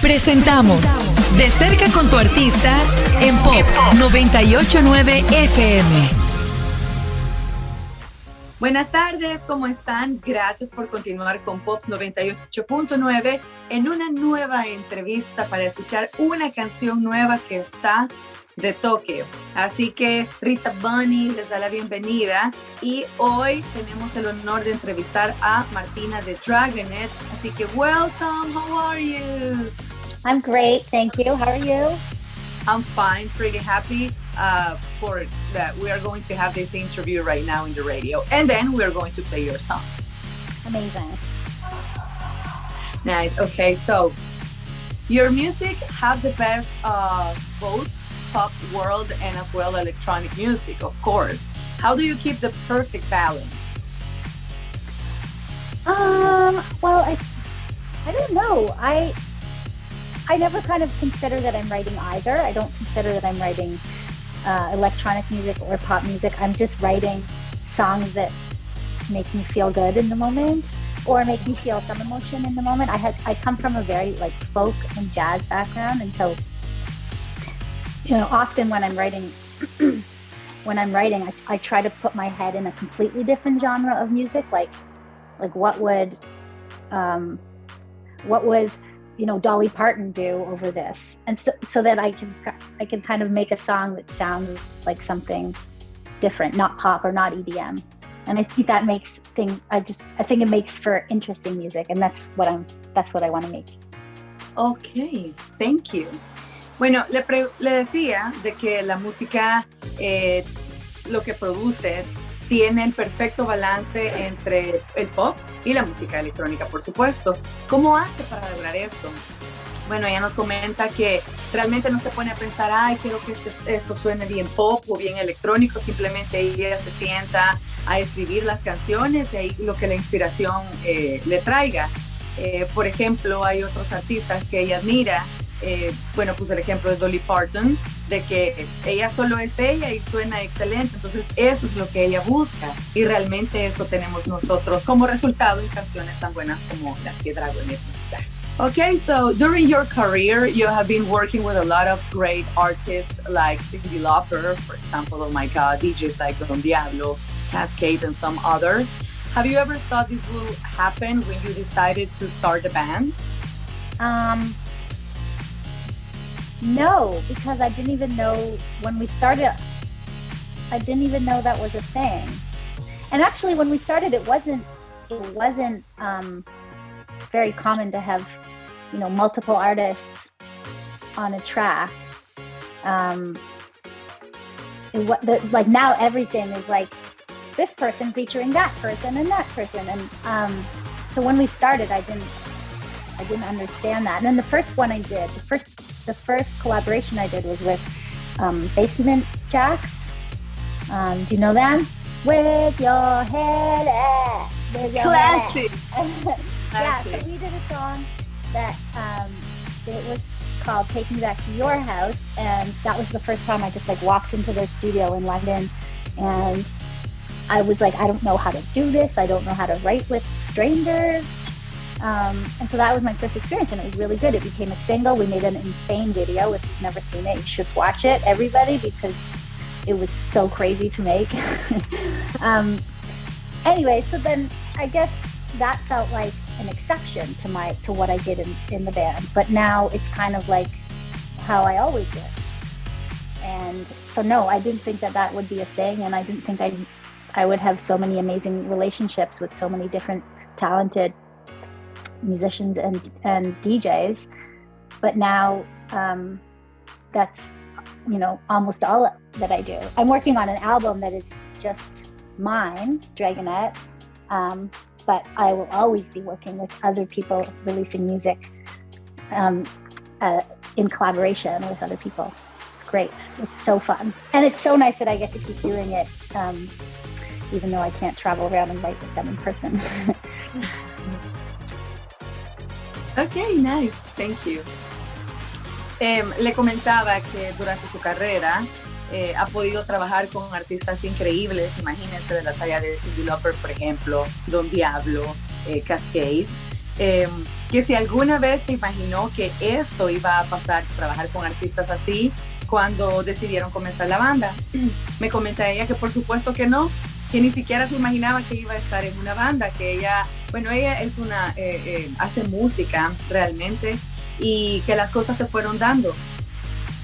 Presentamos De cerca con tu artista en Pop 98.9 FM. Buenas tardes, ¿cómo están? Gracias por continuar con Pop 98.9 en una nueva entrevista para escuchar una canción nueva que está de toque. Así que Rita Bunny les da la bienvenida y hoy tenemos el honor de entrevistar a Martina de Dragonette. Así que welcome, how are you? I'm great, thank you. How are you? I'm fine, pretty happy for that we are going to have this interview right now in the radio, and then we're going to play your song. Amazing. Nice. Okay, so your music have the best both pop world and as well electronic music, of course. How do you keep the perfect balance? Well, I don't know. I never kind of consider that I'm writing either. I don't consider that I'm writing electronic music or pop music. I'm just writing songs that make me feel good in the moment or make me feel some emotion in the moment. I come from a very like folk and jazz background, and so often when I'm writing I try to put my head in a completely different genre of music, like what would Dolly Parton do over this, and so that I can kind of make a song that sounds like something different, not pop or not EDM. And I think that makes things. I think it makes for interesting music, and that's what I want to make. Okay, thank you. Bueno, le decía de que la música, lo que produce, tiene el perfecto balance entre el pop y la música electrónica, por supuesto. ¿Cómo hace para lograr esto? Bueno, ella nos comenta que realmente no se pone a pensar, quiero que esto suene bien pop o bien electrónico, simplemente ella se sienta a escribir las canciones y lo que la inspiración le traiga. Por ejemplo, hay otros artistas que ella admira. Bueno, pues el ejemplo de Dolly Parton, de que ella solo es ella y suena excelente, entonces eso es lo que ella busca y realmente eso tenemos nosotros como resultado en canciones tan buenas como las que Dragonette nos da. Okay, so during your career, you have been working with a lot of great artists like Cyndi Lauper, for example, oh my God, DJs like Don Diablo, Cascade, and some others. Have you ever thought this will happen when you decided to start a band? No, because I didn't even know when we started. I didn't even know that was a thing. And actually, when we started, it wasn't very common to have, multiple artists on a track. Like now, everything is like this person featuring that person and that person, and so when we started, I didn't understand that. And then the first one I did, the first collaboration I did was with Basement Jaxx. Do you know them? With your head at, with your Classic. Head at. Yeah, so we did a song that it was called Take Me Back to Your House, and that was the first time I just walked into their studio in London, and I was like, I don't know how to do this. I don't know how to write with strangers. And so that was my first experience, and it was really good. It became a single. We made an insane video. If you've never seen it, you should watch it, everybody, because it was so crazy to make. Anyway, so then I guess that felt like an exception to what I did in the band. But now it's kind of like how I always did. And so no, I didn't think that would be a thing, and I didn't think I would have so many amazing relationships with so many different talented musicians and DJs, but now that's almost all that I do. I'm working on an album that is just mine, Dragonette, but I will always be working with other people releasing music in collaboration with other people. It's great. It's so fun, and it's so nice that I get to keep doing it, even though I can't travel around and write with them in person. Okay, nice. Thank you. Le comentaba que durante su carrera ha podido trabajar con artistas increíbles, imagínense, de la talla de Cyndi Lauper, por ejemplo, Don Diablo, Cascade, que si alguna vez se imaginó que esto iba a pasar, trabajar con artistas así, cuando decidieron comenzar la banda. Me comenta ella que por supuesto que no, que ni siquiera se imaginaba que iba a estar en una banda, que ella es una, hace música realmente, y que las cosas se fueron dando.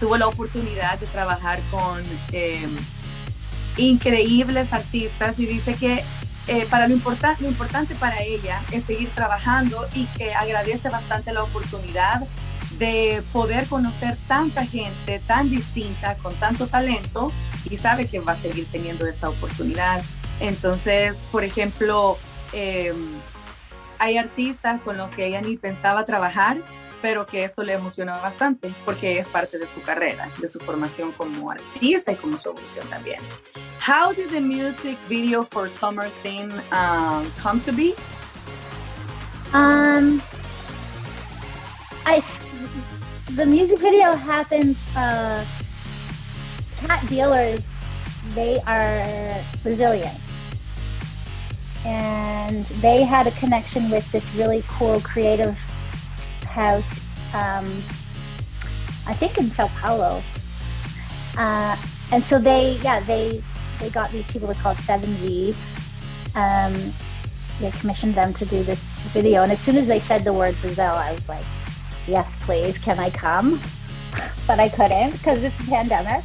Tuvo la oportunidad de trabajar con increíbles artistas y dice que lo importante para ella es seguir trabajando y que agradece bastante la oportunidad de poder conocer tanta gente tan distinta, con tanto talento, y sabe que va a seguir teniendo esta oportunidad. Entonces, por ejemplo, hay artistas con los que ella ni pensaba trabajar, pero que esto le emociona bastante porque es parte de su carrera, de su formación como artista y como su evolución también. How did the music video for Summer Thing come to be? The music video happened, cat dealers, they are Brazilian. And they had a connection with this really cool creative house, I think in Sao Paulo. And so they got these people that called 7Z. They commissioned them to do this video. And as soon as they said the word Brazil, I was like, yes, please, can I come? But I couldn't because it's a pandemic.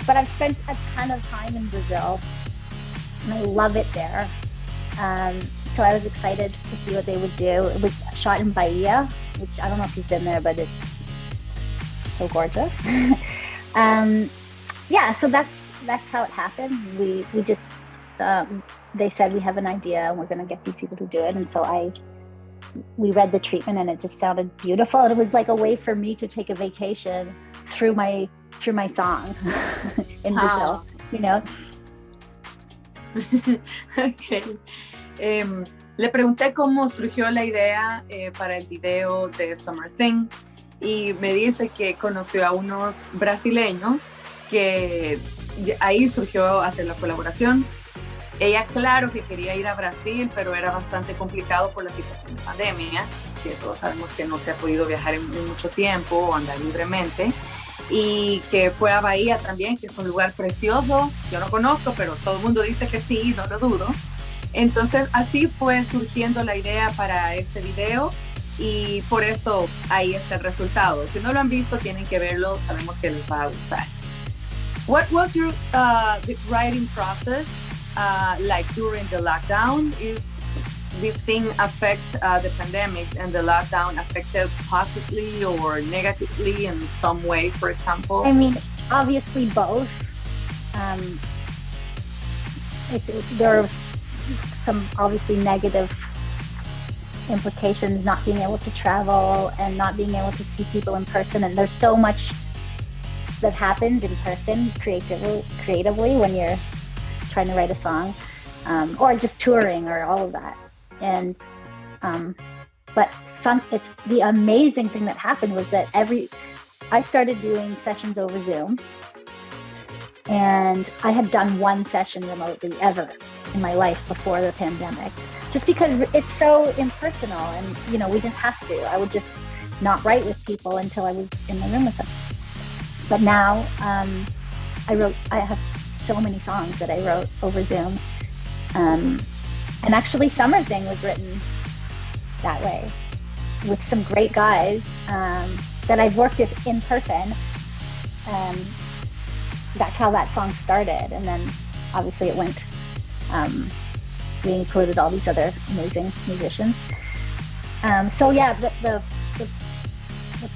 But I've spent a ton of time in Brazil and I love it there. So I was excited to see what they would do. It was shot in Bahia, which I don't know if you've been there, but it's so gorgeous. Yeah, so that's how it happened. We just, they said we have an idea and we're going to get these people to do it. And so we read the treatment and it just sounded beautiful. And it was like a way for me to take a vacation through my song in Brazil, you know? Okay. Le pregunté cómo surgió la idea para el video de Summer Thing y me dice que conoció a unos brasileños que ahí surgió hacer la colaboración. Ella, claro que quería ir a Brasil, pero era bastante complicado por la situación de pandemia, que todos sabemos que no se ha podido viajar en mucho tiempo o andar libremente. Y que fue a Bahía también, que es un lugar precioso. Yo no conozco, pero todo el mundo dice que sí, no lo dudo. Entonces, así fue surgiendo la idea para este video y por eso ahí está el resultado. Si no lo han visto, tienen que verlo. Sabemos que les va a gustar. What was your the writing process like during the lockdown? Is this thing affect the pandemic and the lockdown affected positively or negatively in some way, for example? I mean, obviously both. There are some obviously negative implications, not being able to travel and not being able to see people in person. And there's so much that happens in person creatively when you're trying to write a song, or just touring or all of that. And but the amazing thing that happened was that I started doing sessions over Zoom, and I had done one session remotely ever in my life before the pandemic, just because it's so impersonal, and we didn't have to. I would just not write with people until I was in the room with them. But now I have so many songs that I wrote over Zoom. And actually Summer Thing was written that way with some great guys that I've worked with in person. That's how that song started. And then obviously it went, we included all these other amazing musicians. So yeah, the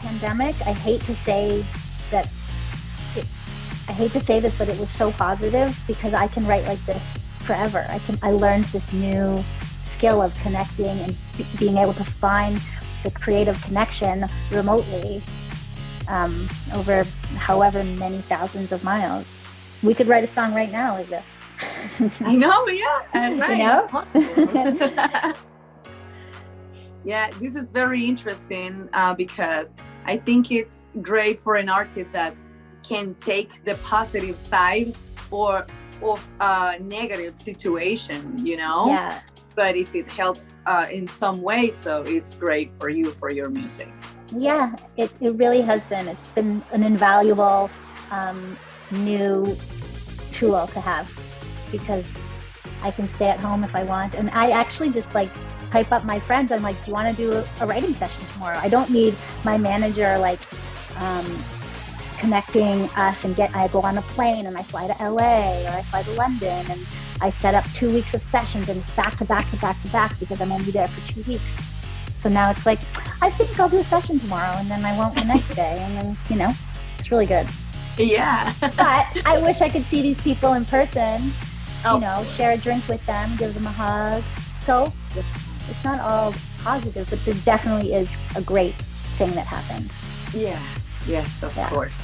pandemic, I hate to say this, but it was so positive because I can write like this forever. I learned this new skill of connecting and being able to find the creative connection remotely over however many thousands of miles. We could write a song right now like this. I know, yeah. Right. Yeah, this is very interesting because I think it's great for an artist that can take the positive side of a negative situation, Yeah. but if it helps in some way, so it's great for you, for your music. Yeah, it really has been. It's been an invaluable new tool to have, because I can stay at home if I want. And I actually just like hype up my friends. I'm like, do you want to do a writing session tomorrow? I don't need my manager like connecting us, and I go on a plane and I fly to LA or I fly to London, and I set up 2 weeks of sessions, and it's back to back to back to back because I'm only there for 2 weeks. So now it's like, I think I'll do a session tomorrow, and then I won't the next day, and then, you know, it's really good. Yeah. But I wish I could see these people in person, you know, share a drink with them, give them a hug. So it's not all positive, but there definitely is a great thing that happened. Yes, of course.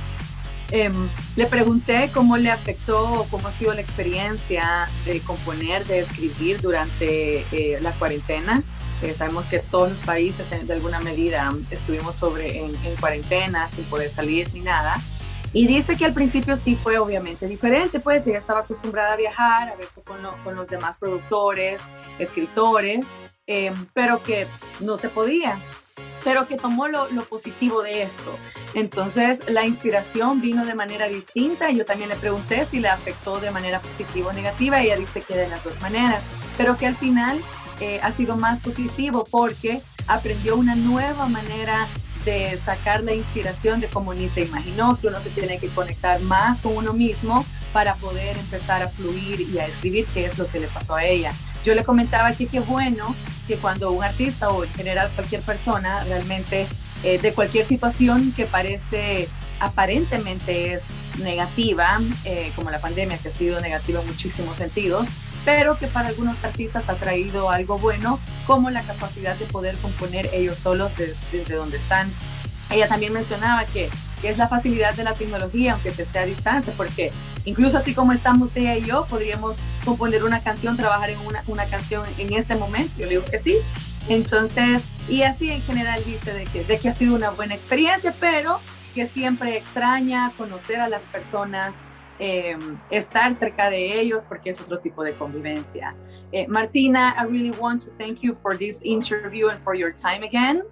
Le pregunté cómo le afectó, cómo ha sido la experiencia de componer, de escribir durante la cuarentena. Sabemos que todos los países de alguna medida estuvimos en cuarentena, sin poder salir ni nada. Y dice que al principio sí fue obviamente diferente, pues ella estaba acostumbrada a viajar, a verse con los demás productores, escritores, pero que no se podía, pero que tomó lo positivo de esto. Entonces la inspiración vino de manera distinta. Yo también le pregunté si le afectó de manera positiva o negativa. Ella dice que de las dos maneras, pero que al final ha sido más positivo porque aprendió una nueva manera de sacar la inspiración de como ni se imaginó, que uno se tiene que conectar más con uno mismo para poder empezar a fluir y a escribir, que es lo que le pasó a ella. Yo le comentaba que qué bueno que cuando un artista o en general cualquier persona realmente de cualquier situación que aparentemente es negativa, como la pandemia, que ha sido negativa en muchísimos sentidos, pero que para algunos artistas ha traído algo bueno, como la capacidad de poder componer ellos solos desde donde están. Ella también mencionaba que es la facilidad de la tecnología, aunque se esté a distancia, porque incluso así como estamos ella y yo, podríamos componer una canción, trabajar en una canción en este momento. Yo le digo que sí. Entonces, y así en general dice de que ha sido una buena experiencia, pero que siempre extraña conocer a las personas, estar cerca de ellos, porque es otro tipo de convivencia. Martina, I really want to thank you for this interview and for your time again.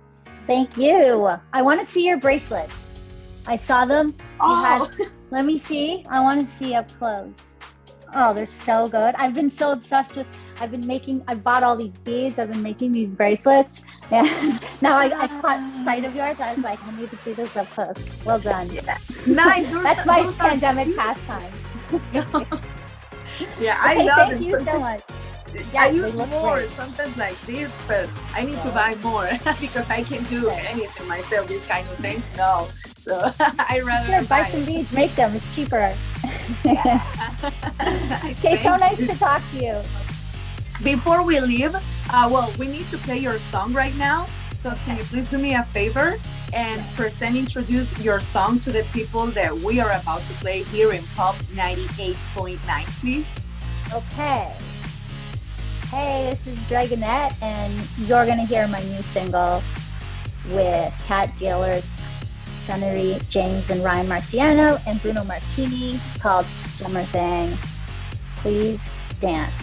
Thank you. I want to see your bracelets. I saw them. Let me see. I want to see up close. Oh, they're so good. I've been so obsessed with, I bought all these beads. I've been making these bracelets. And now I caught sight of yours. I was like, I need to see this up close. Well done. Yeah. Nice. That's my pandemic pastime. Yeah, I love Thank you so much. Yeah, I use more sometimes like this, but I need to buy more because I can't do anything myself, these kind of things. No. So I rather buy some beads, make them. It's cheaper. Okay, so nice to talk to you. Before we leave, we need to play your song right now. So can you please do me a favor and introduce your song to the people that we are about to play here in Pop 98.9, please? Okay. Hey, this is Dragonette, and you're going to hear my new single with Cat Dealers, Sunnery, James and RyanMarciano, and Bruno Martini, called Summer Thing. Please dance.